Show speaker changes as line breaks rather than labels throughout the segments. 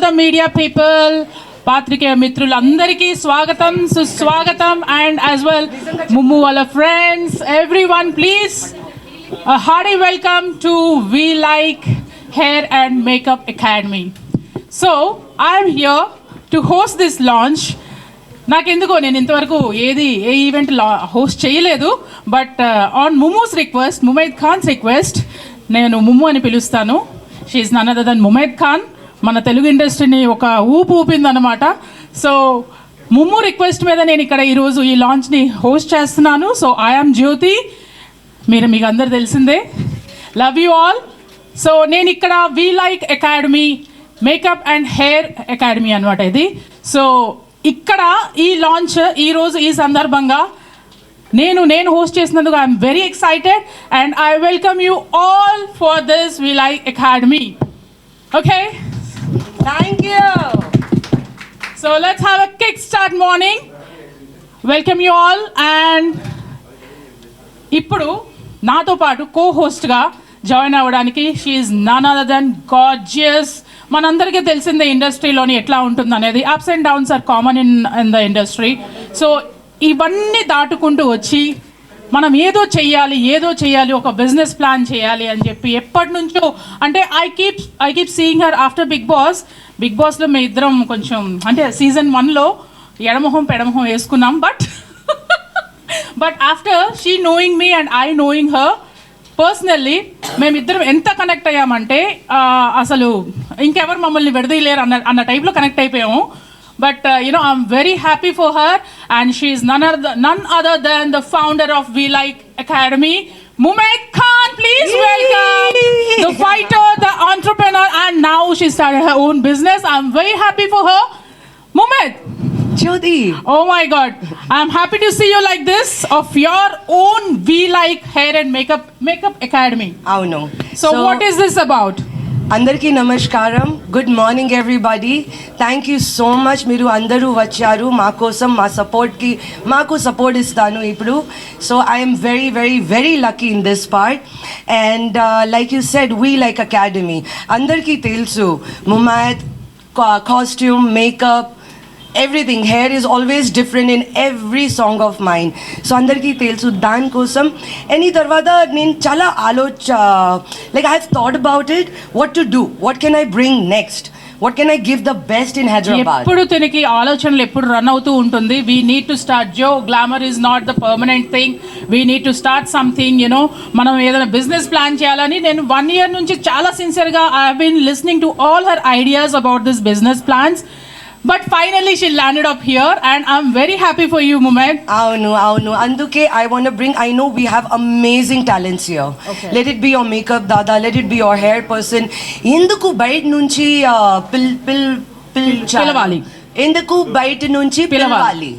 the media people, పాత్రికేయ మిత్రులందరికీ స్వాగతం సుస్వాగతం అండ్ యాజ్ వెల్ ముమ్ము వాళ్ళ friends everyone please a hearty welcome to We Like Hair and Makeup Academy. So I am here to host this launch. నాకెందుకో నేను ఇంతవరకు ఏ ఈవెంట్ హోస్ట్ చేయలేదు, but on Mummu's request, Mumaith Khan's request, నేను ముమ్ము అని పిలుస్తాను. She is none other than Mumaith Khan. మన తెలుగు ఇండస్ట్రీని ఒక ఊపిందనమాట. సో ముమ్ము రిక్వెస్ట్ మీద నేను ఇక్కడ ఈరోజు ఈ లాంచ్ని హోస్ట్ చేస్తున్నాను. సో ఐఆమ్ జ్యోతి, మీకు అందరు తెలిసిందే. Love you all. సో నేను ఇక్కడ we Like academy, makeup and hair academy అనమాట ఇది. సో ఇక్కడ ఈ లాంచ్ ఈరోజు ఈ సందర్భంగా నేను హోస్ట్ చేసినందుకు I'm very excited and I welcome you all for this We Like Academy. Okay, thank you. So let's have a kick start morning. Welcome you all. And ఇప్పుడు నాతో పాటు కో హోస్ట్గా జాయిన్ అవ్వడానికి she is none other than gorgeous. మనందరికీ తెలిసిందే ఇండస్ట్రీలోని ఎట్లా ఉంటుంది అనేది. Ups and downs are common in the industry. So ఇవన్నీ దాటుకుంటూ వచ్చి మనం ఏదో చెయ్యాలి, ఒక బిజినెస్ ప్లాన్ చేయాలి అని చెప్పి ఎప్పటి నుంచో, అంటే I keep seeing her after Big బాస్లో మేము ఇద్దరం కొంచెం అంటే సీజన్ 1లో ఎడమొహం పెడమొహం వేసుకున్నాం. But after she knowing me and I knowing her personally, మేమిద్దరం ఎంత కనెక్ట్ అయ్యామంటే అసలు ఇంకెవరు మమ్మల్ని విడదీయలేరు అన్న టైప్లో కనెక్ట్ అయిపోయాము. But I'm very happy for her and she is none other than the founder of We Like Academy, Mumaid Khan. Please welcome the fighter, the entrepreneur, and now she started her own business. I'm very happy for her. Mumayt.
Jyoti.
Oh my God. I'm happy to see you like this, of your own We Like Hair and Makeup Academy.
Avunu.
So what is this about?
Andarki namaskaram. Good morning everybody. Thank you so much. Meeru andaru vacharu ma kosam, ma support ki maaku support istanu ippudu. So I am very very very lucky in this part. And like you said, We Like Academy. Andarki telusu Mumayt, costume, makeup, everything. Hair is always different in every song of mine. So andarki telusu dan kosam any tarvata nen chala like I have thought about it, what to do, what can I bring next, what can I give the best in Hyderabad.
ఎప్పుడు తినికి ఆలోచనలు ఎప్పుడు run అవుతూ ఉంటుంది. We need to start. Glamour is not the permanent thing. We need to start something. మనం ఏదైనా business plan చేయాలని నేను 1 year నుంచి చాలా సిన్సియర్గా I have been listening to all her ideas about this business plans. But finally she landed up here and I'm very happy for you, Mumayt.
Avunu. Anduke I want to bring, I know we have amazing talents here.
Okay.
Let it be your makeup dada, let it be your hair person. Enduku bite nunchi
పిలవాలి.
Enduku bite nunchi పిలవాలి.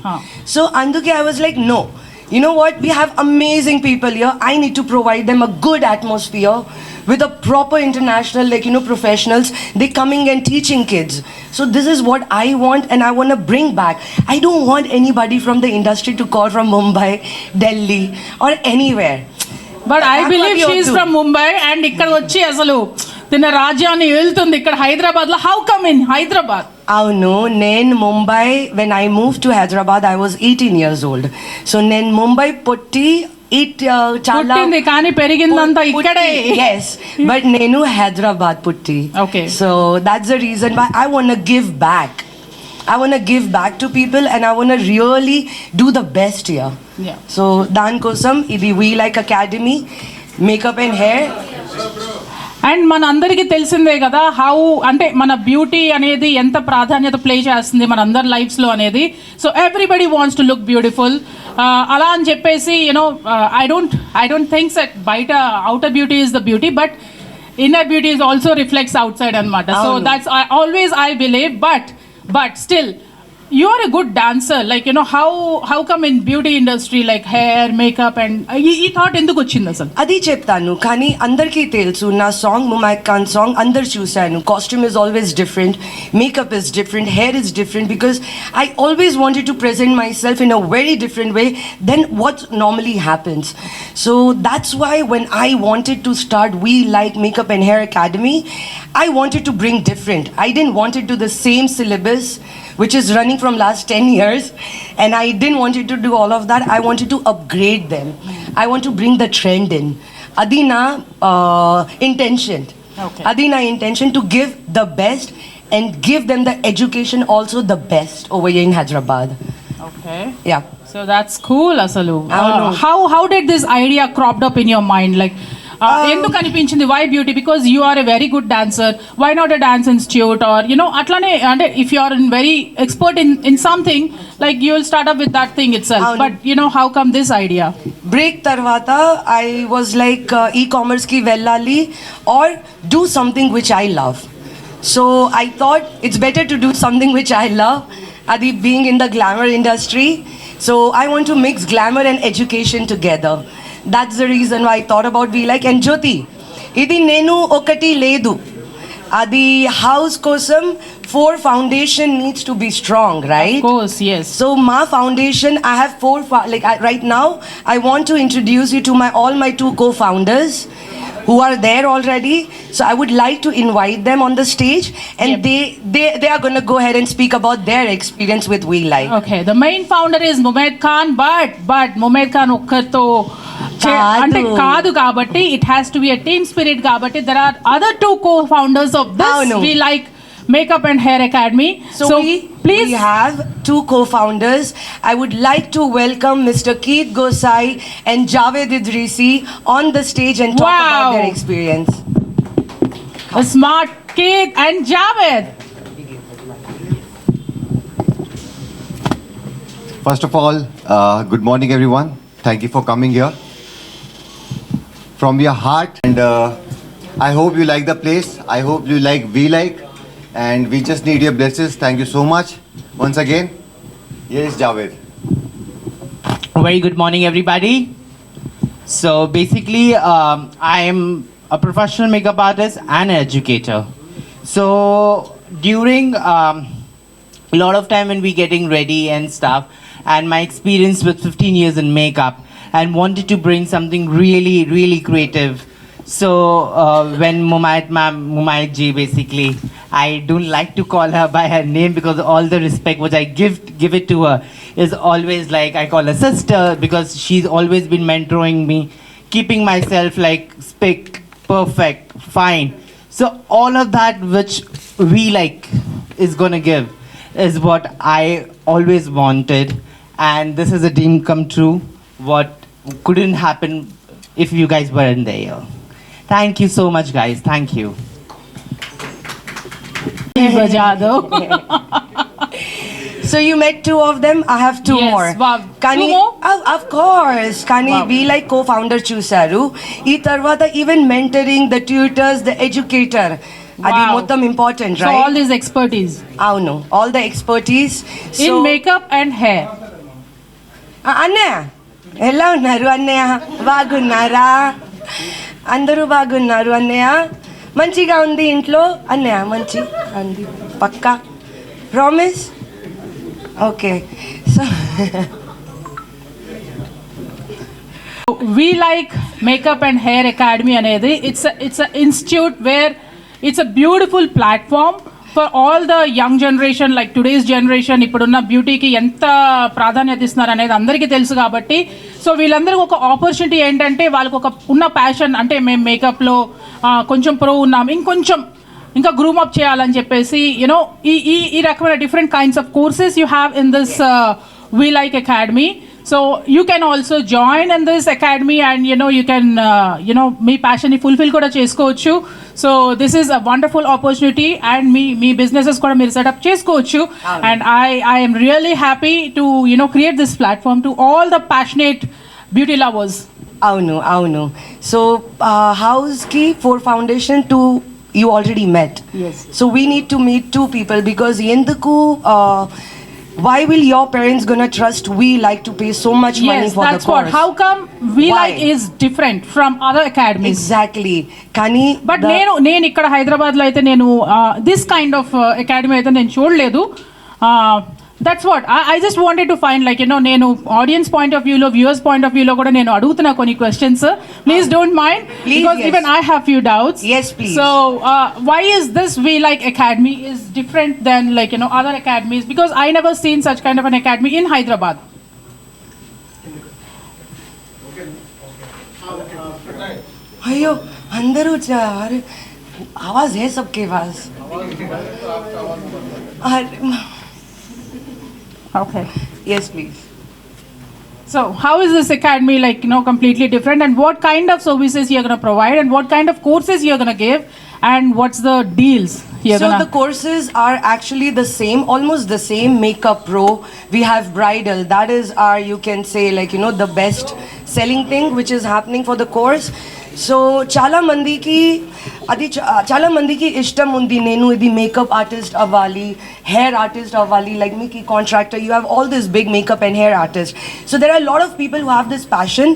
So anduke I was like, no. You know what? We have amazing people here. I need to provide them a good atmosphere with a proper international, professionals. They coming and teaching kids. So this is what I want and I want to bring back. I don't want anybody from the industry to call from Mumbai, Delhi or anywhere.
But I believe she is from Mumbai and ఇక్కడ వచ్చి అసలు తిన రాజ్యాన్ని వెళ్తుంది ఇక్కడ హైదరాబాద్లో. How come in Hyderabad?
అవును, నేను Mumbai, when I moved to Hyderabad I was 18 years old. So నేను ముంబై పుట్టి
పుట్టింది కానీ పెరిగిందంతా ఇక్కడే.
Yes, but నేను హైదరాబాద్ పుట్టి.
Okay.
So that's the reason why I want to give back. I want to give back to people and I want to really do the best here.
Yeah.
So దాని కోసం ఇది We Like Academy, makeup and hair.
And మన అందరికీ తెలిసిందే కదా how అంటే మన beauty అనేది ఎంత ప్రాధాన్యత ప్లే చేస్తుంది మన అందరి లైఫ్స్లో అనేది. So everybody wants to look beautiful. అలా అని చెప్పేసి ఐ డోంట్ థింక్స్ దట్ బయట outer beauty is the beauty, but inner beauty is also reflects outside అనమాట. So that's always I believe. But still you are a good dancer. Like, how come in beauty industry, like hair, makeup, and ఈ thought ఎందుకు వచ్చింది అసలు?
అది చెప్తాను కానీ అందరికీ తెలుసు నా సాంగ్ ముమైత్ ఖాన్ సాంగ్ అందరు చూశాను. Costume is always different, makeup is different, hair is different because I always wanted to present myself in a very different way than what normally happens. So that's why when I wanted to start We Like Makeup and Hair Academy, I wanted to bring different. I didn't want it to the same syllabus which is running from last 10 years, and I didn't want it to do all of that. I wanted to upgrade them. I want to bring the trend in. Adina intention.
Okay.
Adina intention to give the best and give them the education also the best over here in Hyderabad.
Okay.
Yeah.
So that's cool asalu.
Avunu.
How did this idea cropped up in your mind? Like, ఎందుకు అనిపించింది why beauty? Because you are a very good dancer. Why not a dance institute? Or అట్లానే అంటే if you are very expert in something, like you will start up with that thing itself.
Avunu.
But how come this idea?
Break tarvata I was like e-commerce ki vellali or do something which I love. So I thought it's better to do something which I love, adi being in the glamour industry. So I want to mix glamour and education together. That's the reason why I thought about We Like. And Jyoti, ఇది నేను ఒకటి లేదు, అది house కోసం 4 foundation needs to be strong, right?
Of course, yes.
So my foundation, I have 4 right now I want to introduce you to all my 2 co-founders who are there already. So I would like to invite them on the stage, and
Yep.
they are going to go ahead and speak about their experience with We Like.
Okay, the main founder is Mumayt Khan, but Mumayt Khan ఒక్కరితో అంటే కాదు కాబట్టి it has to be a team spirit కాబట్టి there are other 2 co-founders of this
Avunu.
We Like Makeup and Hair Academy.
So
please,
we have 2 co-founders. I would like to welcome Mr. Keith Gosai and Javed Idrisi on the stage and talk about
Wow.
their experience.
the smart kid and Javed.
First of all, good morning, everyone. Thank you for coming here from your heart, and I hope you like the place. I hope you like We Like, and we just need your blessings. Thank you so much once again. Here is Javed.
Very good morning, everybody. So basically, I am a professional makeup artist and an educator. So during a lot of time when we getting ready and stuff, and my experience with 15 years in makeup, and wanted to bring something really, really creative. So when Mumayt ji, basically, I don't like to call her by her name because all the respect which I give it to her is always like I call her sister, because she's always been mentoring me, keeping myself like spick, perfect, fine. So all of that which We Like is gonna give is what I always wanted, and this is a dream come true. What couldn't happen if you guys weren't there. Thank you so much, guys. Thank you.
Bajado.
So you met 2 of them. I have 2
Yes,
more.
wow.
Kani,
2 more?
of course. Kani
Wow.
We Like co-founder చూసారు. ఈ తర్వాత even mentoring the tutors, the educator. అది
Wow.
మొత్తం important,
So
right?
all this expertise
అవును, all the expertise.
in makeup and hair.
అన్నయ్య ఎలా ఉన్నారు? అన్నయ్య బాగున్నారా? అందరూ బాగున్నారు అన్నయ్య? మంచిగా ఉంది ఇంట్లో అన్నయ్య? మంచి ఉంది పక్కా? Promise? Okay. So
We Like Makeup and Hair Academy అనేది it's a institute where it's a beautiful platform for all the young generation, like today's generation. ఇప్పుడున్న బ్యూటీకి ఎంత ప్రాధాన్యత ఇస్తున్నారు అనేది అందరికీ తెలుసు కాబట్టి, సో వీళ్ళందరికీ ఒక ఆపర్చునిటీ ఏంటంటే వాళ్ళకి ఒక ఉన్న ప్యాషన్, అంటే మేము మేకప్లో కొంచెం ప్రో ఉన్నాం, ఇంకొంచెం ఇంకా గ్రూమ్ అప్ చేయాలని చెప్పేసి ఈ రకమైన different kinds of courses you have in this We Like Academy. So you can also join in this academy, and you can me passion ని fulfill కూడా చేసుకోవచ్చు. So this is a wonderful opportunity, and me businesses కూడా మీరు setup చేసుకోవచ్చు. And I am really happy to create this platform to all the passionate beauty lovers.
అవును. So house ki 4 foundation 2 you already met.
Yes.
So we need to meet 2 people because ఎందుకు why will your parents gonna trust we like to pay so much money
Yes,
for
that's
the course?
what. How come We
Why?
Like is different from other academies?
Exactly. Kani,
but నేను ఇక్కడ హైదరాబాద్లో అయితే నేను this kind of academy అయితే నేను చూడలేదు. That's what I just wanted to find like నేను audience point of వ్యూలో వ్యూవర్స్ పాయింట్ ఆఫ్ వ్యూలో కూడా నేను అడుగుతున్నా కొన్ని questions. Please don't mind because
yes.
Even I have few doubts.
Yes, please.
So why is this We Like Academy is different than other academies, because I never seen such kind of an academy in Hyderabad.
अयो अंदर अरे आवाज है सबके पास.
Okay.
Yes, please.
So how is this academy completely different, and what kind of services you're going to provide, and what kind of courses you're going to give, and what's the deals you're
So
going
the courses are actually the same, almost the same. Makeup Pro, we have bridal. That is our, you can say, the best selling thing which is happening for the course. So చాలా మందికి చాలా మందికి ఇష్టం ఉంది నేను ఇది makeup artist అవ్వాలి, hair artist అవ్వాలి, లైక్ మీకు contractor, you have all this big makeup and hair artist. So there are lot of people who have this passion.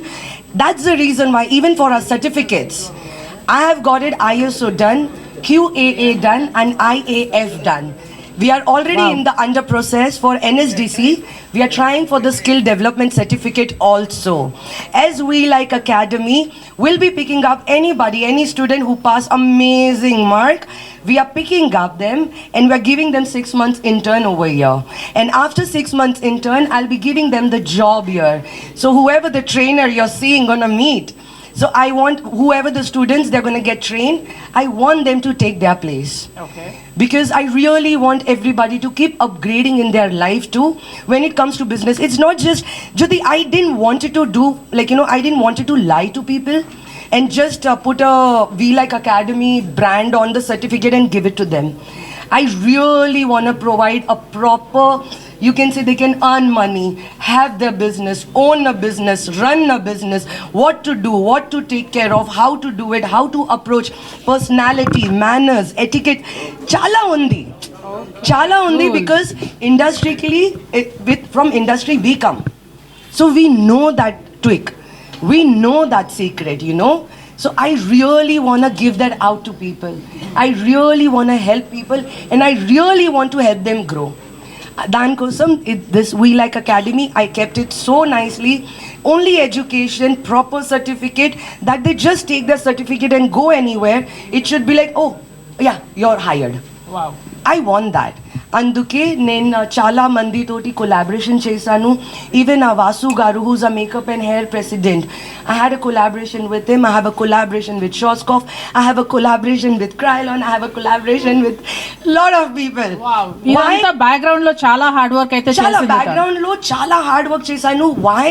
That's the reason why even for our certificates, I have got it ISO done, QAA done and IAF done. We are already in the under process for NSDC. We are trying for the skill development certificate also. As We Like Academy will be picking up anybody, any student who pass amazing mark. We are picking up them and we are giving them 6 months intern over here. And after 6 months intern, I'll be giving them the job here. So whoever the trainer you're seeing gonna meet, so I want whoever the students they're going to get trained, I want them to take their place.
Okay.
Because I really want everybody to keep upgrading in their life too when it comes to business. It's not just, Jyoti, I didn't want it to do, I didn't want it to lie to people and just put a We Like Academy brand on the certificate and give it to them. I really want to provide a proper, you can say they can earn money, have their business, own a business, run a business, what to do, what to take care of, how to do it, how to approach, personality, manners, etiquette. Chala undi. Chala undi because industrially, from industry we come. So we know that trick. We know that secret, So I really want to give that out to people. I really want to help people and I really want to help them grow. Dan kosam, this We Like Academy, I kept it so nicely. Only education, proper certificate, that they just take their certificate and go anywhere. It should be like, oh, yeah, you're hired.
Wow.
I want that. అందుకే నేను చాలా మందితోటి collaboration చేశాను. Even Vasu garu whose a makeup and hair president, I had a collaboration with him. I have a collaboration with Schwarzkopf, I have a collaboration with Kryolan, I have a collaboration with lot of people.
ఇదంతా background లో చాలా hard work అయితే
చాలా background లో చాలా hard work చేశాను. Why?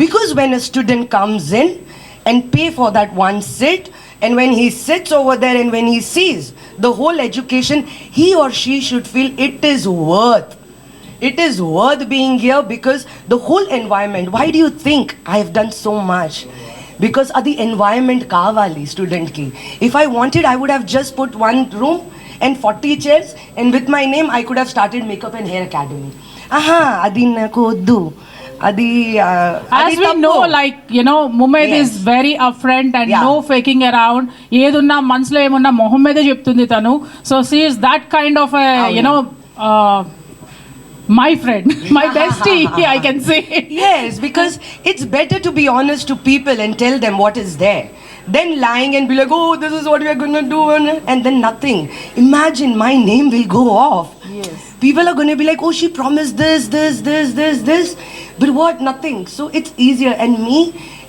Because when a student comes in and pay for that one sit, and when he sits over there and when he sees the whole education, he or she should feel it is worth being here because the whole environment. Why do you think I have done so much? Because of the environment kavali student ki. If I wanted, I would have just put one room and 40 chairs and with my name I could have started Makeup and Hair Academy. Adi naku oddu.
As we know, Mumaid is very upfront and no faking around. ఏదున్నా మనసులో ఏమున్నా మొహం మీదే చెప్తుంది తను. So she is that kind of a my friend, my bestie, I can say.
Yes, because it's better to be honest to people and tell them what is there than lying and be like, oh, this is what we are going to do, and then nothing. Imagine my name will go off.
Yes.
People are going to be like, oh, she promised this, but what? Nothing. So it's easier. And me,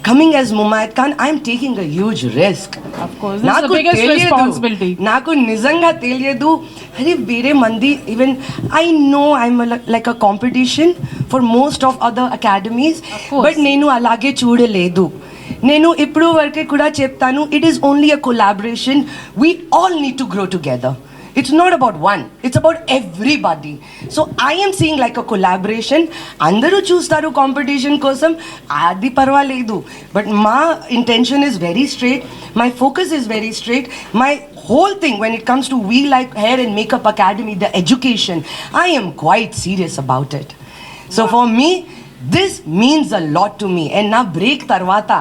coming as Mumaid Khan, I'm taking a huge risk.
Of course, this is the biggest responsibility.
Naku nizanga teliyadu. Hari bere mandi, even I know I'm like a competition for most of other academies, but nenu alage chudaledu. నేను ఇప్పుడు వరకే కూడా చెప్తాను, it is only a collaboration. We all need to grow together. It's not about one, it's about everybody. So I am seeing like a collaboration. Andaru చూస్తారు competition కోసం, అది పర్వాలేదు. But my intention is very straight, my focus is very straight, my whole thing when it comes to We Like Hair and Makeup Academy, the education, I am quite serious about it. So for me, this means a lot to me. And na break tarvata.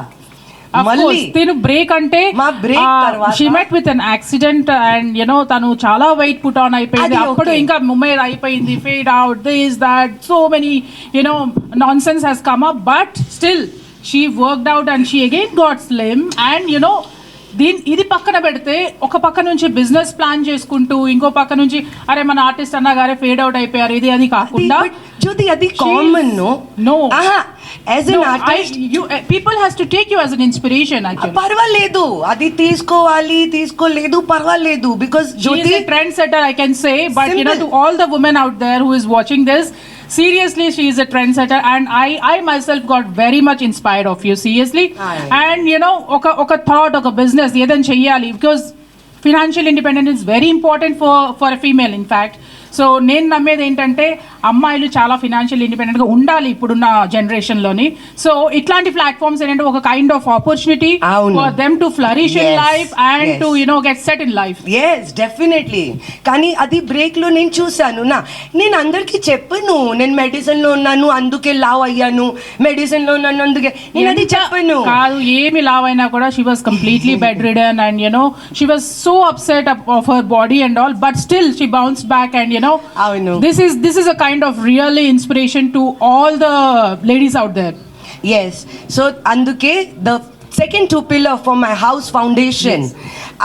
తిను break అంటే
మా break తర్వాత-
she met with an accident and you know తను చాలా weight put on అయిపోయింది.
అది
అప్పుడు
okay.
ఇంకా ముంబై అయిపోయింది, fade out, this that, so many you know non sense has come up, but still she worked out and she again got slim. And you know ఇది పక్కన పెడితే ఒక పక్క నుంచి బిజినెస్ ప్లాన్ చేసుకుంటూ ఇంకో పక్క నుంచి అరే మన ఆర్టిస్ట్ అన్న గారే ఫేడ్ అవుట్ అయిపోయారు, ఇది అది కాకుండా
Jyoti, adi common, no?
No.
Aha. As an artist,
people has to take you as an inspiration actually.
పర్వాలేదు, అది తీసుకోలేదు పర్వాలేదు, because
She is
Jyoti,
a trendsetter, I can say, but you know, to
Simple.
all the women out there who is watching this, seriously, she is a trendsetter, and I myself got very much inspired of you, seriously.
Aye.
And you know, oka thought, oka business, ఏదైనా చెయ్యాలి, because financial independence is very important for a female, in fact. So నేను నమ్మేది ఏంటంటే అమ్మాయిలు చాలా financial ఇండిపెండెంట్గా ఉండాలి ఇప్పుడున్న జనరేషన్లోని. సో ఇట్లాంటి ప్లాట్ఫామ్స్ ఏంటంటే ఒక కైండ్ ఆఫ్ ఆపర్చునిటీ
అవును.
For them to flourish in
Yes.
Life and
Yes.
To you know get set in life.
Yes definitely. కానీ అది బ్రేక్లో నేను చూశాను నేను అందరికీ చెప్పను నేను మెడిసిన్లో ఉన్నాను అందుకే లావ్ అయ్యాను, మెడిసిన్లో ఉన్నాను అందుకే, నేను అది చెప్పను.
కాదు, ఏమి లావ్ అయినా కూడా she was completely bed ridden and you know she was so upset of her body and all, but still she bounced back and you know
అవును.
this is a kind of really inspiration to all the ladies out there.
Yes. So అందుకే the second two pillar for my house foundation,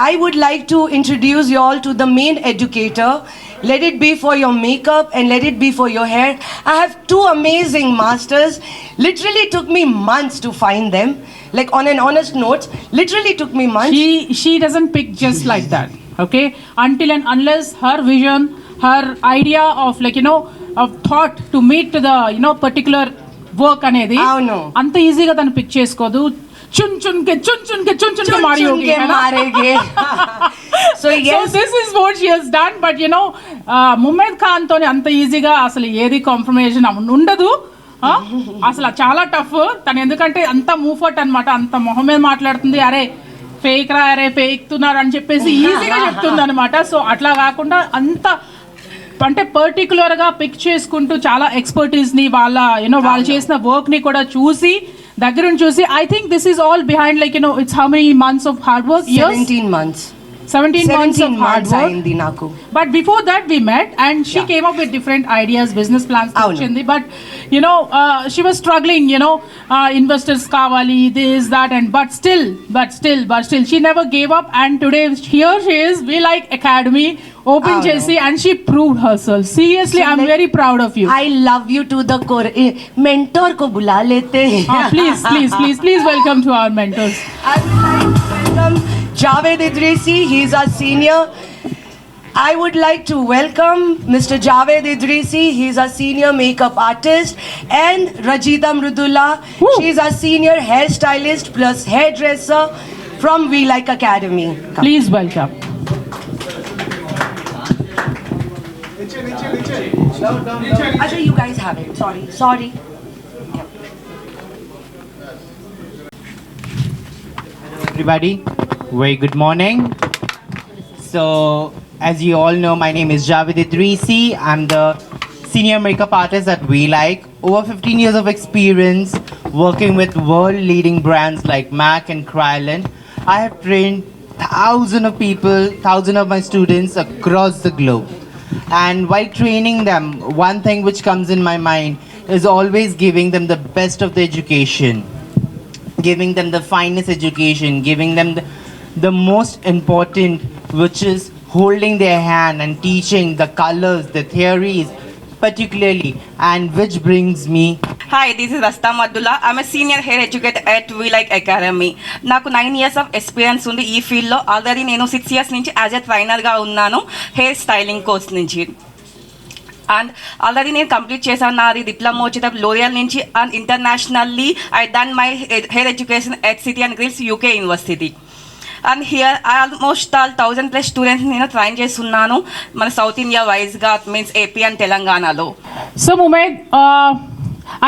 I would like to introduce you all to the main educator. Let it be for your makeup and let it be for your hair. I have two amazing masters. Literally took me months to find them. Like on an honest note, literally took me months.
She doesn't pick just like that, okay? Until and unless her vision, her idea of like you know of thought to meet to the you know particular work అనేది
అవును.
అంత ఈజీగా తను pick చేసుకోదు. చున్ చున్ కే మారి
चुन के मारेंगे. So yes.
So this is what she has done, but you know Mumaith Khan తోని అంత ఈజీగా అసలు ఏది కాంప్రమైజేషన్ ఉండదు. అసలు చాలా టఫ్ తను, ఎందుకంటే అంత మూఫర్ట్ అన్నమాట, అంత మొహం మీద మాట్లాడుతుంది, అరే ఫేక్ రా, అరే ఫేక్ తున్నారు అని చెప్పేసి ఈజీగా చెప్తుంది అనమాట. సో అట్లా కాకుండా అంత అంటే పర్టికులర్గా పిక్ చేసుకుంటూ చాలా ఎక్స్పర్టీస్ని వాళ్ళ యూనో వాళ్ళు చేసిన వర్క్ని కూడా చూసి దగ్గర చూసి, I think this is all behind like you know it's how many months of hard work.
17 months.
17 months of hard work.
అయింది నాకు.
But before that we met and she came up with different ideas, business plans వచ్చింది. But you know she was struggling, you know, investors kavali, this that, and but still she never gave up, and today here she is, We Like Academy open chesi, and she proved herself. Seriously, I'm very proud of you.
I love you to the core. Mentor ko bula lete hain.
Please welcome to our mentors.
I would like to welcome Javed Idrisi. He's our senior. I would like to welcome Mr. Javed Idrisi. He's a senior makeup artist. And Rajita Mrudula.
Woo.
She's a senior hairstylist plus hairdresser from We Like Academy. Come.
Please welcome.
Acha, you guys have it. Sorry.
Everybody, very good morning. So, as you all know, my name is Javed Idrisi. I'm the senior makeup artist at We Like. Over 15 years of experience working with world-leading brands like MAC and Kryolan. I have trained thousands of people, thousands of my students across the globe. And while training them, one thing which comes in my mind is always giving them the best of the education, giving them the finest education, giving them the most important, which is holding their hand and teaching the colors, the theories, particularly, and which brings me.
Hi, this is Rasta Madula. I'm a senior hair educator at We Like Academy. నాకు 9 years of experience ఉంది ఈ ఫీల్డ్లో. Already నేను 6 years నుంచి as a ట్రైనర్గా ఉన్నాను hair styling course నుంచి. And already నేను కంప్లీట్ చేశాను నాది డిప్లొమా వచ్చేటప్పుడు లోరియల్ నుంచి, and internationally I done my hair education at City and Guilds UK university. And here almost 1000+ students నేను ట్రైన్ చేస్తున్నాను మన సౌత్ ఇండియా వైజ్గా, మీన్స్ AP అండ్ తెలంగాణలో.
So Mumaid,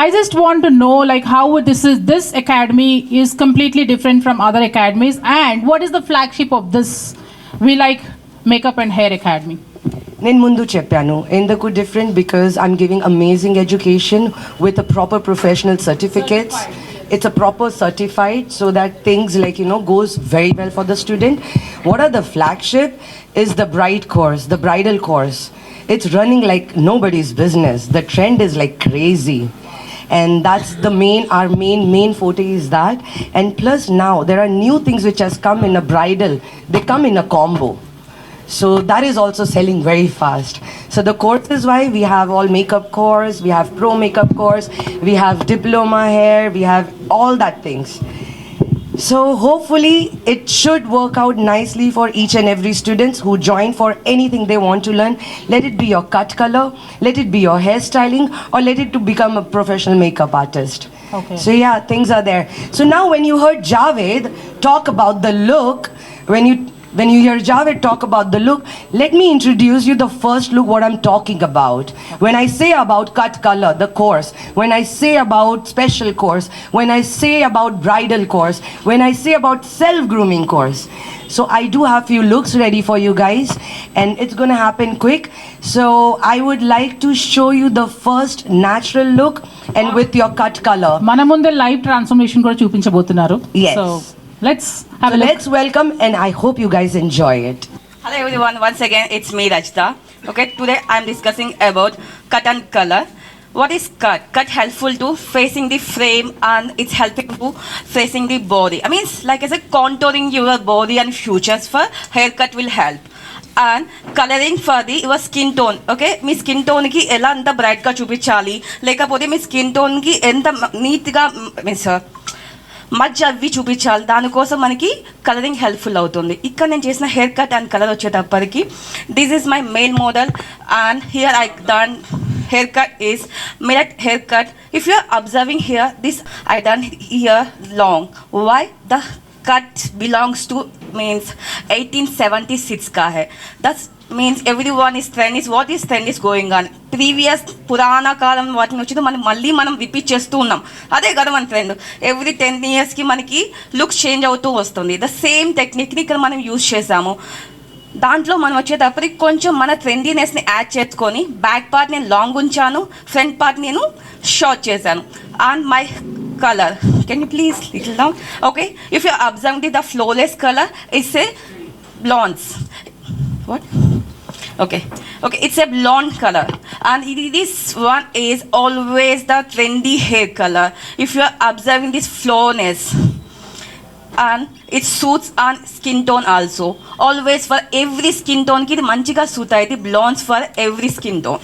I just want to know like how this academy is completely different from other academies, and what is the flagship of this We Like Makeup and Hair Academy?
నేను ముందు చెప్పాను ఎందుకు different because I'm giving amazing education with a proper professional certificates it's a proper certified so that things like goes very well for the student. What are the flagship is the bride course, the bridal course. It's running like nobody's business. The trend is like crazy, and that's the our main forte is that. And plus now there are new things which has come in a bridal. They come in a combo. So that is also selling very fast. So the courses why we have all makeup course, we have pro makeup course, we have diploma hair, we have all that things. So hopefully it should work out nicely for each and every students who join for anything they want to learn. Let it be your cut color, let it be your hairstyling, or let it to become a professional makeup artist.
Okay.
So yeah, things are there. So now when you heard Javed talk about the look, when you hear Javed talk about the look, let me introduce you the first look what I'm talking about. When I say about cut color, the course, when I say about special course, when I say about bridal course, when I say about self-grooming course. So I do have few looks ready for you guys and it's going to happen quick. So I would like to show you the first natural look and with your cut color.
మన ముందే live transformation కూడా చూపించబోతున్నారు.
Yes.
So let's have
So
a look.
let's welcome and I hope you guys enjoy it.
Hello everyone, once again it's me Rajita. Okay, today I'm discussing about cut and color. What is cut? Cut helpful to facing the frame and it's helping to facing the body. I mean, it's like as a contouring your body and features for haircut will help. And coloring for the your skin tone. Okay, మీ skin టోన్కి ఎలా అంత బ్రైట్గా చూపించాలి లేకపోతే మీ skin టోన్కి ఎంత నీట్గా means మధ్య అవి చూపించాలి దానికోసం మనకి కలరింగ్ హెల్ప్ఫుల్ అవుతుంది. ఇక్కడ నేను చేసిన హెయిర్ కట్ అండ్ కలర్ వచ్చేటప్పటికి this is my male model and here I done hair cut is mirror hair cut. If you are observing here, this I done here long. Why? The cut belongs to means 1876 ka hai. That means everyone is trend is what is trend is going on. Previous పురాణ కాలం వాటిని వచ్చి మనం repeat చేస్తూ ఉన్నాం. అదే కదా మన trend. Every 10 yearsకి మనకి లుక్ చేంజ్ అవుతూ వస్తుంది. ద సేమ్ టెక్నిక్ని ఇక్కడ మనం యూజ్ చేసాము. దాంట్లో మనం వచ్చేటప్పటికి కొంచెం మన ట్రెండీనెస్ని యాడ్ చేసుకొని బ్యాక్ పార్ట్ నేను లాంగ్ ఉంచాను, ఫ్రంట్ పార్ట్ నేను షార్ట్ చేశాను. And my color, can you please little down? Okay, if you are observing the flawless color, it's a blondes. What? Okay, it's a blonde color and this one is always the trendy hair color. If you are observing this flawness and it suits on skin tone also. Always for every skin tone ki manchiga suit ayti blondes for every skin tone.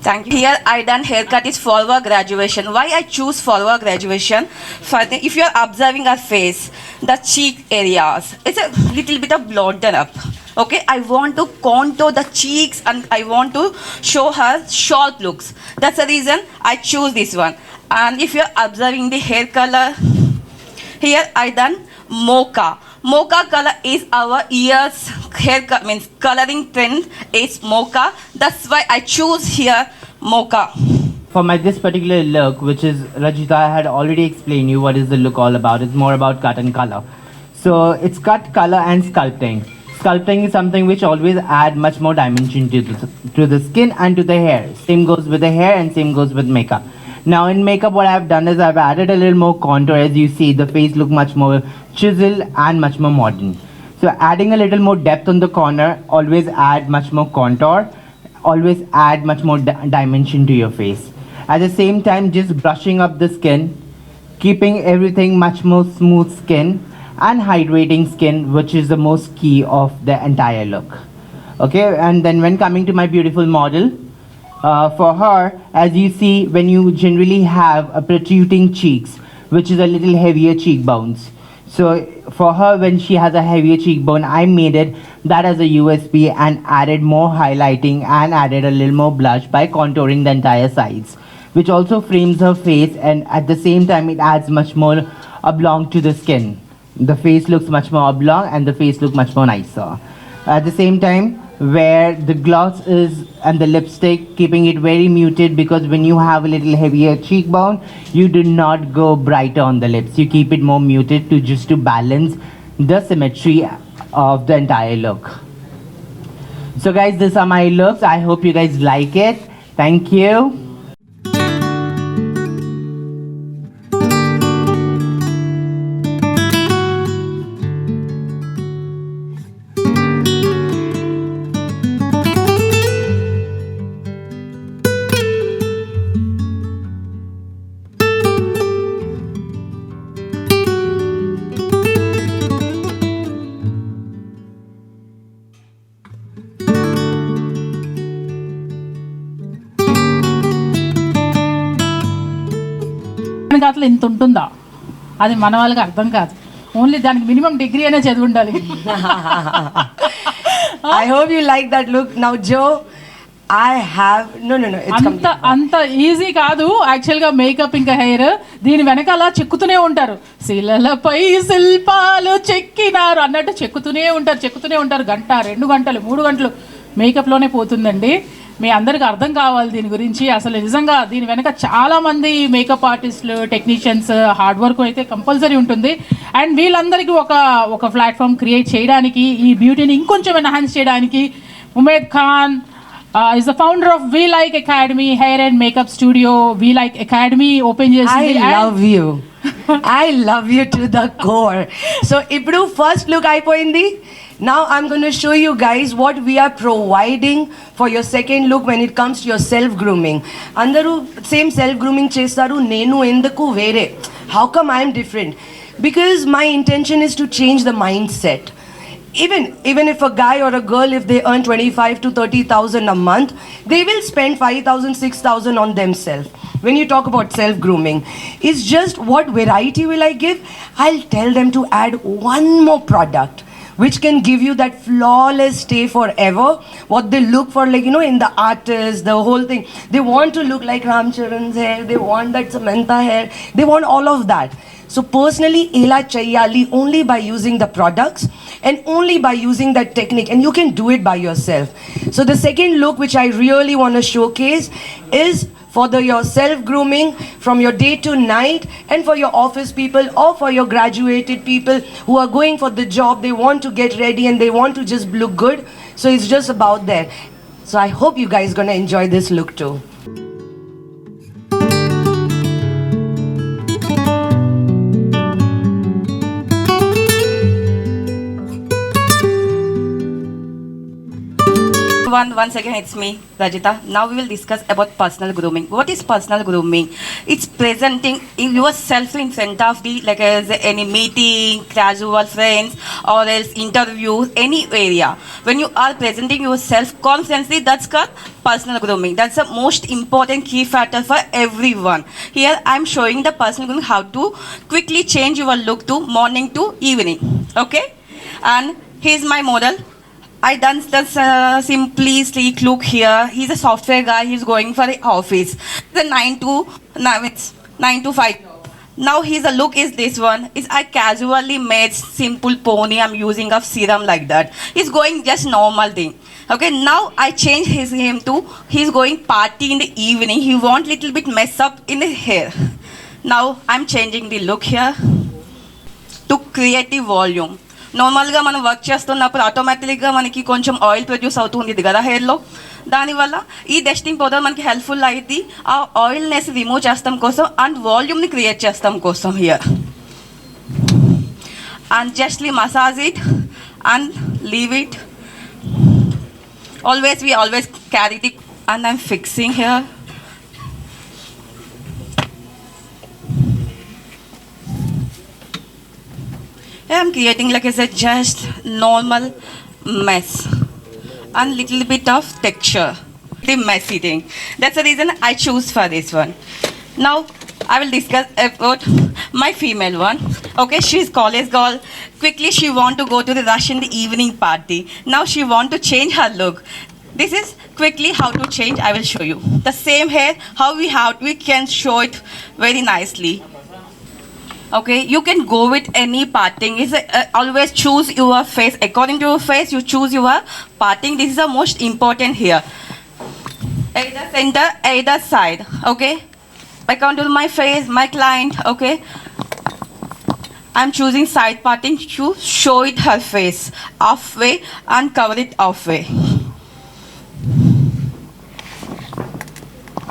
Thank you. Here I done haircut is forward graduation. Why I choose forward graduation? For the, if you are observing her face, the cheek areas, it's a little bit of bloated up. Okay, I want to contour the cheeks and I want to show her sharp looks. That's the reason I choose this one. And if you are observing the hair color, here I done mocha. Mocha color is our ears hair means coloring trend is mocha. That's why I choose here mocha.
For my this particular look, which is Rajita, I had already explained you what is the look all about. It's more about cut and color. So it's cut, color and sculpting. Sculpting is something which always add much more dimension to the skin and to the hair. Same goes with the hair and same goes with makeup. Now in makeup what I've done is I've added a little more contour. As you see, the face look much more chiseled and much more modern. So adding a little more depth on the corner, always add much more contour, always add much more dimension to your face. At the same time, just brushing up the skin, keeping everything much more smooth skin and hydrating skin, which is the most key of the entire look. Okay, and then when coming to my beautiful model, for her, as you see, when you generally have a protruding cheeks, which is a little heavier cheekbones. So for her, when she has a heavier cheekbone, I made it that as a USP and added more highlighting and added a little more blush by contouring the entire sides, which also frames her face and at the same time it adds much more oblong to the skin. The face looks much more oblong and the face looks much more nicer. At the same time, where the gloss is and the lipstick, keeping it very muted, because when you have a little heavier cheekbone, you do not go brighter on the lips. You keep it more muted to just to balance the symmetry of the entire look. So guys, these are my looks. I hope you guys like it. Thank you.
అట్లా ఇంత ఉంటుందా, అది మన వాళ్ళకి అర్థం కాదు. Only దానికి minimum degree అనే చదివి ఉండాలి.
I hope you like that look. Now, Joe, I have no. It's
అంత ఈజీ కాదు యాక్చువల్గా మేకప్ ఇంకా హెయిర్. దీని వెనకాల చెక్కుతూనే ఉంటారు, శిలలపై శిల్పాలు చెక్కినారు అన్నట్టు చెక్కుతూనే ఉంటారు. గంట 2 గంటలు 3 గంటలు మేకప్లోనే పోతుందండి. మీ అందరికి అర్థం కావాలి దీని గురించి. అసలు నిజంగా దీని వెనక చాలామంది మేకప్ ఆర్టిస్టులు, టెక్నీషియన్స్ హార్డ్ వర్క్ అయితే కంపల్సరీ ఉంటుంది. అండ్ వీళ్ళందరికీ ఒక ప్లాట్ఫామ్ క్రియేట్ చేయడానికి, ఈ బ్యూటీని ఇంకొంచెం ఎన్హాన్స్ చేయడానికి Umeed Khan is the founder of We Like Academy hair and makeup studio. We Like Academy open చేసింది.
I love you to the core. So ఇప్పుడు first look అయిపోయింది. Now I'm going to show you guys what we are providing for your second look when it comes to your self grooming. అందరూ same self grooming చేస్తారు, నేను ఎందుకు వేరే? How come I am different? Because my intention is to change the mindset. Even if a guy or a girl, if they earn 25 to 30,000 a month, they will spend 5,000, 6,000 on themselves. When you talk about self grooming, it's just what variety will I give? I'll tell them to add one more product which can give you that flawless stay forever. What they look for, like, you know, in the artists, the whole thing, they want to look like Ram Charan's hair, they want that Samantha hair, they want all of that. So personally, ela chayali only by using the products and only by using that technique, and you can do it by yourself. So the second look which I really want to showcase is for your self grooming from your day to night, and for your office people or for your graduated people who are going for the job, they want to get ready and they want to just look good. So it's just about that. So I hope you guys going to enjoy this look too.
Once again, it's me, Rajita. Now we will discuss about personal grooming. What is personal grooming? It's presenting yourself in front of the, like as any meeting, casual friends, or else interviews, any area. When you are presenting yourself confidently, that's called personal grooming. That's the most important key factor for everyone. Here I'm showing the personal grooming, how to quickly change your look to morning to evening. Okay? And here's my model. I done this simply sleek look here. He's a software guy. He's going for the office. The 9 to 5. Now his look is this one. Is I casually made simple pony. I'm using of serum like that. He's going just normal thing. Okay. Now I change him to he's going party in the evening. He want little bit mess up in the hair. Now I'm changing the look here to create the volume. నార్మల్గా మనం work చేస్తున్నప్పుడు ఆటోమేటిక్గా మనకి కొంచెం oil produce అవుతుంది కదా హెయిర్లో. దానివల్ల ఈ డస్టింగ్ పౌడర్ మనకి హెల్ప్ఫుల్ అయింది ఆ ఆయిల్నెస్ రిమూవ్ చేస్తాం కోసం అండ్ వాల్యూమ్ని క్రియేట్ చేస్తాం కోసం here. And justly massage it and leave it. Always carry the and I'm fixing here. I'm creating like I said just normal mess and little bit of texture, the messy thing. That's the reason I choose for this one. Now I will discuss about my female one. Okay, she's college girl. Quickly she want to go to the rush in the evening party. Now she want to change her look. This is quickly how to change. I will show you the same hair how we can show it very nicely. Okay, you can go with any parting. Always choose your face. According to your face, you choose your parting. This is the most important here. Either center, either side. Okay, according to my face, my client. Okay, I'm choosing side parting to show it her face halfway and cover it halfway.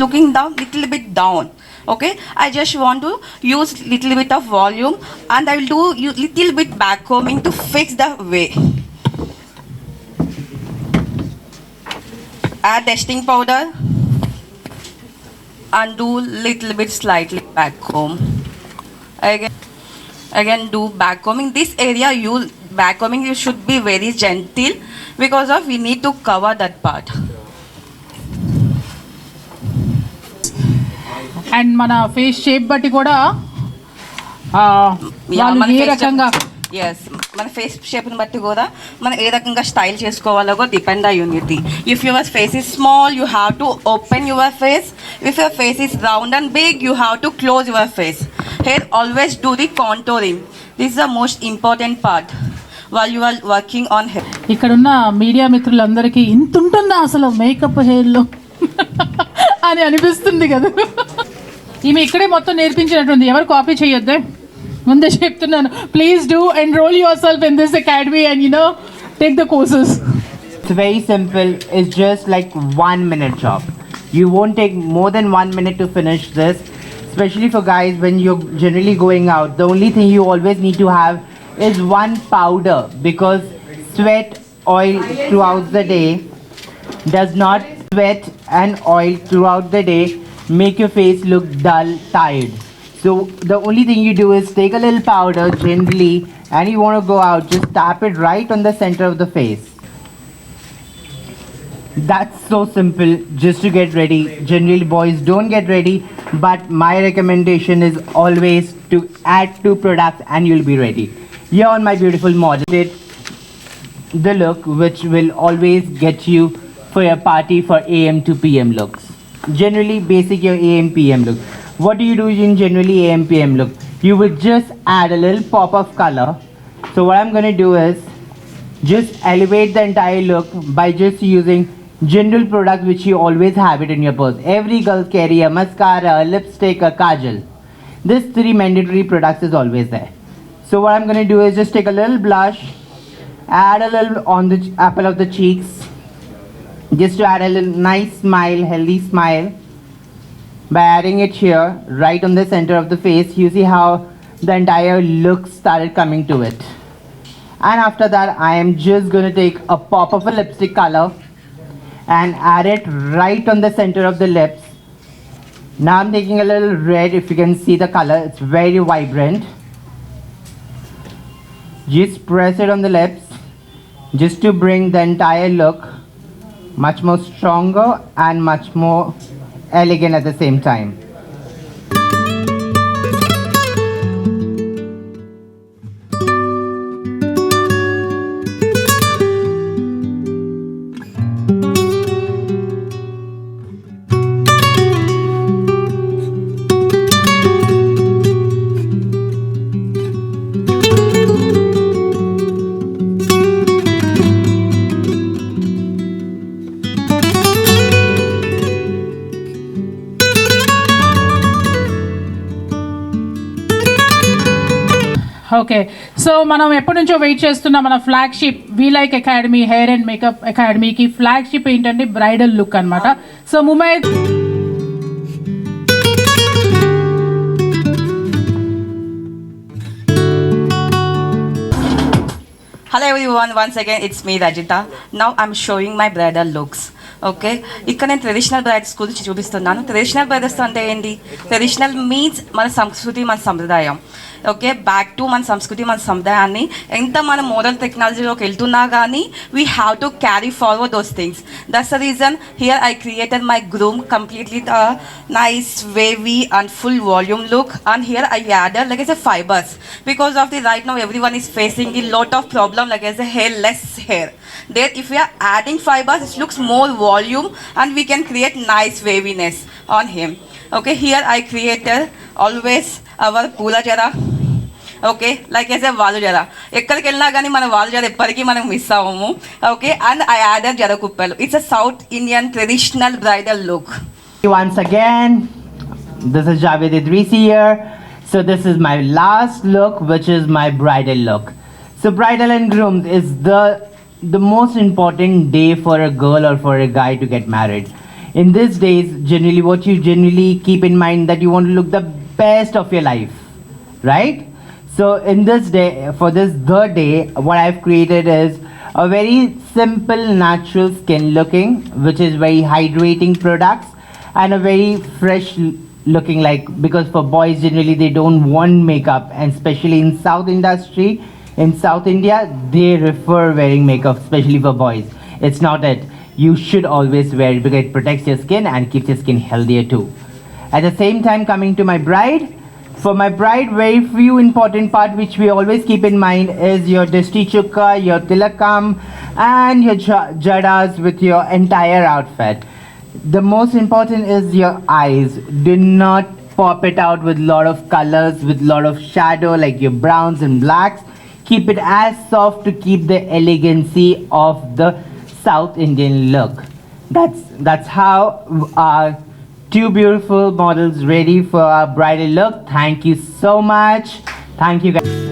Looking down, little bit down. Okay, I just want to use little bit of volume, and I will do little bit back combing to fix the way. Add testing powder and do little bit slightly back comb. Again do back combing. This area back combing you should be very gentle because of we need to cover that part.
And మన face shape బట్టి కూడా వాళ్ళు ఏ రకంగా
yes మన face షేప్ని బట్టి కూడా మనం ఏ రకంగా స్టైల్ చేసుకోవాలో కూడా డిపెండ్ అయి ఉంది. If your face is small you have to open your face. If your face is round and big you have to close your face. Here always do the contouring. This is the most important part while you are working on hair.
ఇక్కడున్న media మిత్రులందరికీ ఇంత ఉంటుందా అసలు makeup హెయిర్లో అని అనిపిస్తుంది కదా. ఈమె ఇక్కడే మొత్తం నేర్పించినట్టుంది, ఎవరు కాపీ చేయొద్దే, ముందే చెప్తున్నాను. Please do enrol your self in this academy and take the courses.
It's very simple. It's just like 1 minute job. You won't take more than 1 minute to finish this. Especially for guys, when you're generally going out, the only thing you always need to have is one powder, because sweat, oil throughout the day does not sweat and oil throughout the day make your face look dull, tired. So the only thing you do is take a little powder gently, and you want to go out, just tap it right on the center of the face. That's so simple just to get ready. Generally boys don't get ready, but my recommendation is always to add 2 products and you'll be ready. Here on my beautiful model, the look which will always get you for your party for AM to PM looks. Generally basic your AM PM look. What do you do in generally AM PM look? You will just add a little pop of color. So what I'm going to do is just elevate the entire look by just using general product which you always have it in your purse. Every girl carry a mascara, a lipstick, a kajal. This 3 mandatory products is always there. So what I'm going to do is just take a little blush, add a little on the apple of the cheeks, just to add a little nice smile, healthy smile. By adding it here, right on the center of the face, you see how the entire look started coming to it. And after that, I am just going to take a pop of a lipstick color and add it right on the center of the lips. Now I'm taking a little red. If you can see the color, it's very vibrant. Just press it on the lips just to bring the entire look much more stronger and much more elegant at the same time.
Okay, so మనం ఎప్పటి నుంచో wait చేస్తున్న మన flagship we like academy hair and makeup అకాడమీకి flagship ఏంటంటే bridal look అనమాట. So Mumaith
Hello everyone, once again it's me Rajita. Now I'm showing my bridal looks. Okay, ఇక్కడ నేను ట్రెడిషనల్ బ్రైడ్స్ గురించి చూపిస్తున్నాను. ట్రెడిషనల్ బ్రైడల్స్ అంటే ఏంటి? ట్రెడిషనల్ మీన్స్ మన సంస్కృతి, మన సంప్రదాయం. ఓకే, బ్యాక్ టు మన సంస్కృతి, మన సంప్రదాయాన్ని ఎంత మన మోడర్న్ టెక్నాలజీలోకి వెళ్తున్నా కానీ we have to carry forward those things. That's the reason here I created my groom completely nice wavy and full volume look, and here I added like I say fibers because of the right now everyone is facing a lot of problem like I say hair, less hair. There if we are adding fibers it looks more volume and we can create nice waviness on him. Okay, here I created always our pula jara. Okay, like I say వాళ్ళు జర ఎక్కడికి వెళ్ళినా కానీ మన వాళ్ళు జర ఎప్పటికీ మనం మిస్ అవ్వము. ఓకే, అండ్ ఐ యాడెడ్ జర కుప్పలు. It's a south Indian traditional bridal look.
Once again, this is Javed Idrisi here. So this is my last look, which is my bridal look. So bridal and groomed is the most important day for a girl or for a guy to get married. In these days, generally what you generally keep in mind that you want to look the best of your life, right? So in this day, for this third day, what I've created is a very simple natural skin looking, which is very hydrating products and a very fresh looking, like, because for boys generally they don't want makeup, and especially in South industry, in South India, they prefer wearing makeup, especially for boys. It's not it. You should always wear it because it protects your skin and keeps your skin healthier too. At the same time, coming to my bride, for my bride, very few important part which we always keep in mind is your dishti chukka, your tilakam, and your jadas with your entire outfit. The most important is your eyes. Do not pop it out with lot of colors, with lot of shadow like your browns and blacks. Keep it as soft to keep the elegancy of the South Indian look. That's how our two beautiful models ready for our bridal look. Thank you so much. Thank you guys.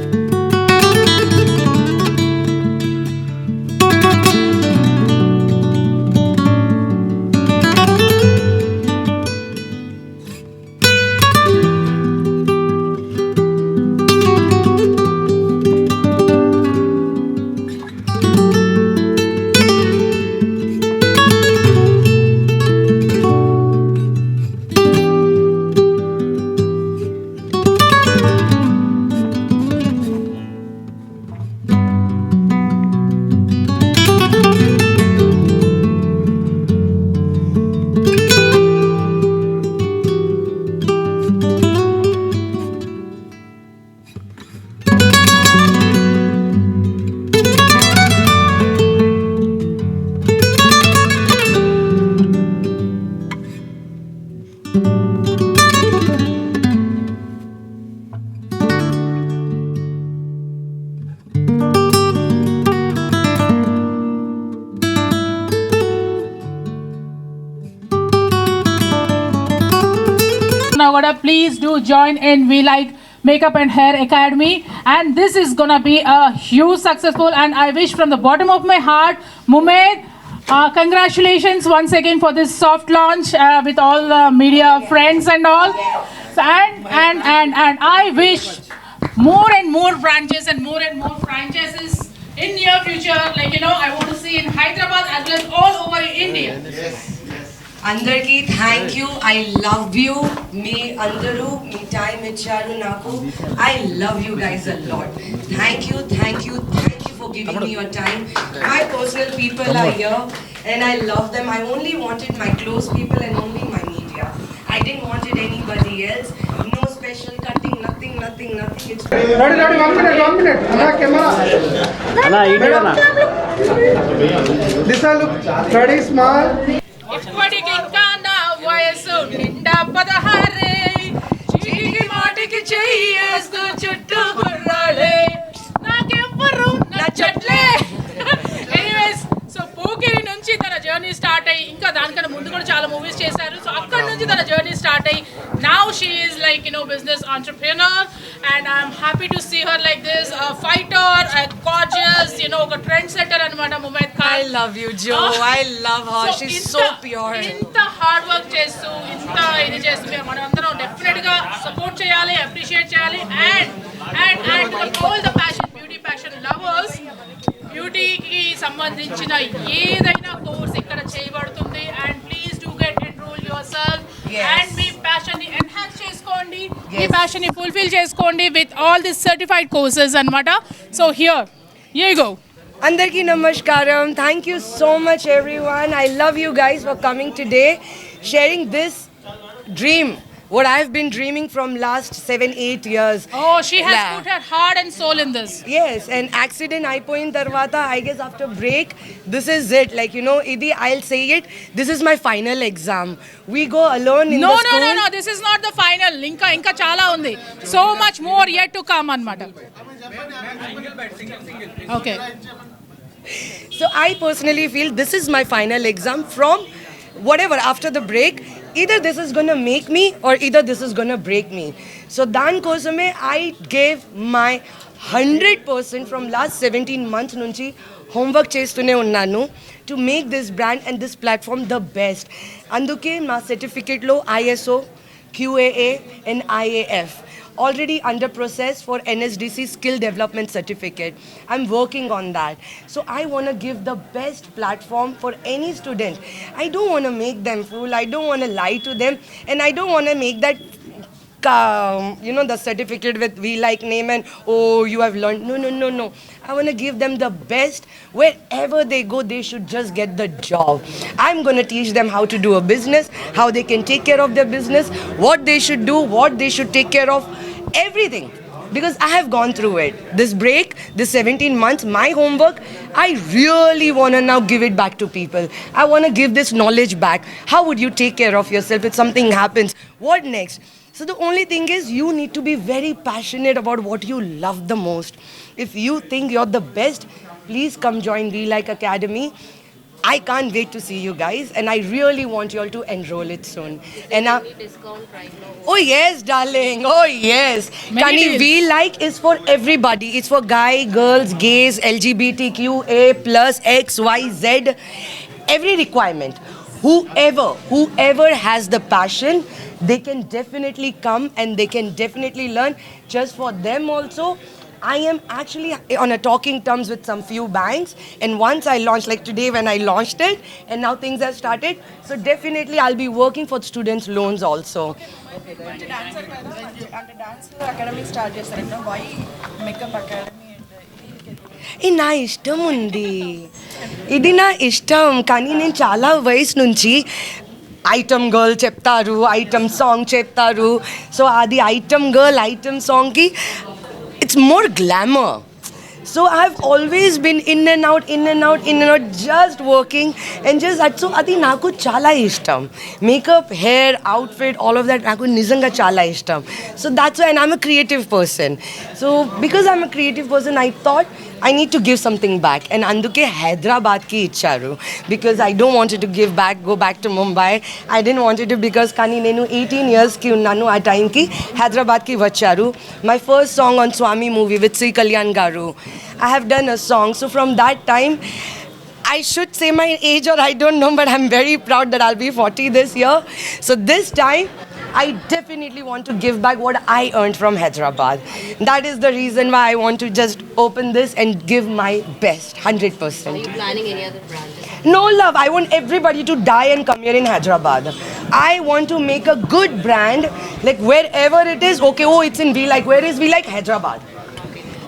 Now, please do join in We Like Makeup and Hair Academy, and this is gonna be a huge successful, and I wish from the bottom of my heart, Mumed, congratulations once again for this soft launch with all the media friends and all. So, and I wish more and more branches and more franchises in near future. Like, you know, I want to see in Hyderabad as well as all over India.
Andarki, thank you. I love you. Me Andaru, me time icharu naku. I love you guys a lot. Thank you for giving me your time. My personal people are here and I love them. I only wanted my close people and only my media. I didn't wanted anybody else. No special cutting, nothing. It's
Ready, 1 minute. Camera. Lisa, look. Ready, smile.
ఇప్పటికి ఇంకా నా వయసు నిండా 16 చీటికి మాటికి చెయ్యేస్తూ చుట్టూ గుర్రాలే నాకెవ్వరు నచ్చట్లే. Anyways, so Pokiri నుంచి తన జర్నీ స్టార్ట్ అయ్యి ఇంకా దానికన్నా ముందు కూడా చాలా మూవీస్ చేశారు. సో అక్కడ నుంచి తన జర్నీ స్టార్ట్ అయ్యి now she is like, you know, business entrepreneur, and I'm happy to see her like this, a fighter, a gorgeous, you know, a trendsetter anamata. Mumed Khan,
I love you, Joe. I love her. She's so pure.
ఇంత hard work చేస్తూ ఇంత ఇది చేస్తూ మనం అందరం definite గా support చేయాలి, appreciate చేయాలి. And all the passion, beauty passion lovers, బ్యూటీకి సంబంధించిన ఏదైనా కోర్స్ ఇక్కడ చేయబడుతుంది. And please do get enrol yourself and మీ ప్యాషన్ ని ఎన్హాన్స్ చేసుకోండి, మీ ప్యాషన్ ని ఫుల్ఫిల్ చేసుకోండి with all this certified courses అన్నమాట. So here you go.
Andarki Namaskaram. Thank you so much, everyone. I love you guys for coming today, sharing this dream, what I've been dreaming from last 7-8 years.
Oh, she has put her heart and soul in this.
Yes, and accident aipoyin tarvata, I guess after break, this is it. Like, you know, Idi, I'll say it, this is my final exam. We go alone in the school.
No, this is not the final. Inka chala undi. So much more yet to come anamata. Okay.
So I personally feel this is my final exam from whatever, after the break, either this is gonna make me or either this is gonna break me. So Dan Kosame, I gave my 100% from last 17 months nunchi homework chestune unnanu to make this brand and this platform the best. Anduke ma certificate lo ISO, QAA and IAF. Already under process for NSDC skill development certificate. I'm working on that. So I want to give the best platform for any student. I don't want to make them fool. I don't want to lie to them. And I don't want to make that the certificate with we like name and oh you have learned. No. I want to give them the best. Wherever they go, they should just get the job. I'm going to teach them how to do a business, how they can take care of their business, what they should do, what they should take care of, everything. Because I have gone through it. This break, this 17 months, my homework, I really want to now give it back to people. I want to give this knowledge back. How would you take care of yourself if something happens? What next? So the only thing is you need to be very passionate about what you love the most. If you think you're the best, please come join We Like Academy. I can't wait to see you guys and I really want you all to enroll it soon. And
Discount right now.
oh yes, darling. Oh yes.
Many
Kani,
deals.
We Like is for everybody. It's for guy, girls, gays, LGBTQA plus X, Y, Z. Every requirement. Whoever has the passion, they can definitely come and they can definitely learn. Just for them also, I am actually on a talking terms with some few banks, and once I launch, like today when I launched it, and now things have started, so definitely I'll be working for students' loans also.
అంటే dance academy start చేస్తారంట why makeup academy
ఇది నా ఇష్టం ఉంది, ఇది నా ఇష్టం. కానీ నేను చాలా వయసు నుంచి ఐటమ్ గర్ల్ చెప్తారు, ఐటమ్ సాంగ్ చెప్తారు. సో అది ఐటమ్ గర్ల్ ఐటమ్ సాంగ్కి it's more glamour. So I've always been in and out, just working and just that. So adi naku chala ishtam. Makeup, hair, outfit, all of that naku nizanga chala ishtam. So that's why, and I'm a creative person. So because I'm a creative person, I thought I need to give something back. And anduke Hyderabad ki icharu. Because I don't want to give back, go back to Mumbai. I didn't want it to because kani nenu 18 years ki unnanu aa time ki Hyderabad ki vacharu. My first song on Swami movie with Sri Kalyan Garu. I have done a song. So from that time, I should say my age or I don't know, but I'm very proud that I'll be 40 this year. So this time, I definitely want to give back what I earned from Hyderabad. That is the reason why I want to just open this and give my best, 100%.
Are you planning any other branches?
No love, I want everybody to die and come here in Hyderabad. I want to make a good brand, like wherever it is, okay, oh, it's in We Like. Where is We Like? Hyderabad.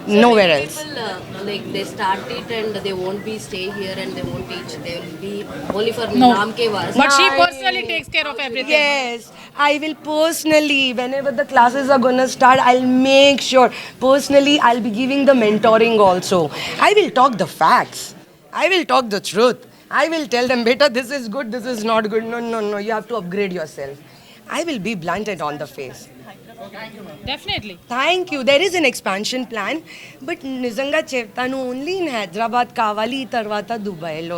Nowhere else.
People like they start it and they won't be stay here and they won't teach. They will be only for
No.
naam ke vas.
But she
Nice.
personally takes care of everything.
Yes, I will personally, whenever the classes are gonna start, I'll make sure. Personally, I'll be giving the mentoring also. I will talk the facts. I will talk the truth. I will tell them, beta, this is good, this is not good. No, you have to upgrade yourself. I will be blunted on the face.
Definitely.
Thank you. There is an expansion plan, but nizanga cheptanu only in Hyderabad kavali tarvata Dubai lo.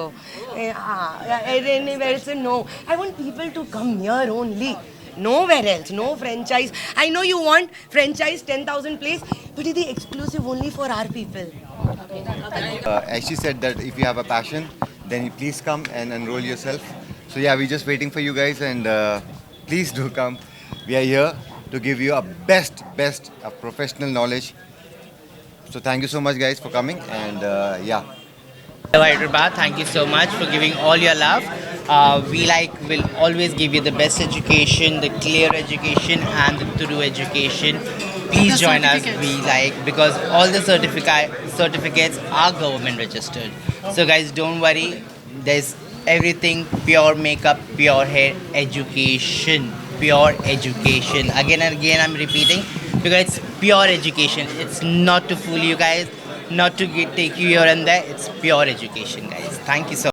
Anywhere else no. I want people to come here only. Nowhere else. No franchise. I know you want franchise 10,000 place, but it is exclusive only for our people.
As she said that if you have a passion, then you please come and enroll yourself. So yeah, we're just waiting for you guys and please do come. We are here to give you a best of professional knowledge. So thank you so much guys for coming and yeah.
Hello Hyderabad, thank you so much for giving all your love. We Like will always give you the best education, the clear education and the thorough education. Please join us, We Like, because all the certificates are government registered. So guys, don't worry. There's everything, pure makeup, pure hair, education, pure education. Again and again I'm repeating because it's pure education. It's not to fool you guys, not to take you here and there. It's pure education, guys. Thank you so much.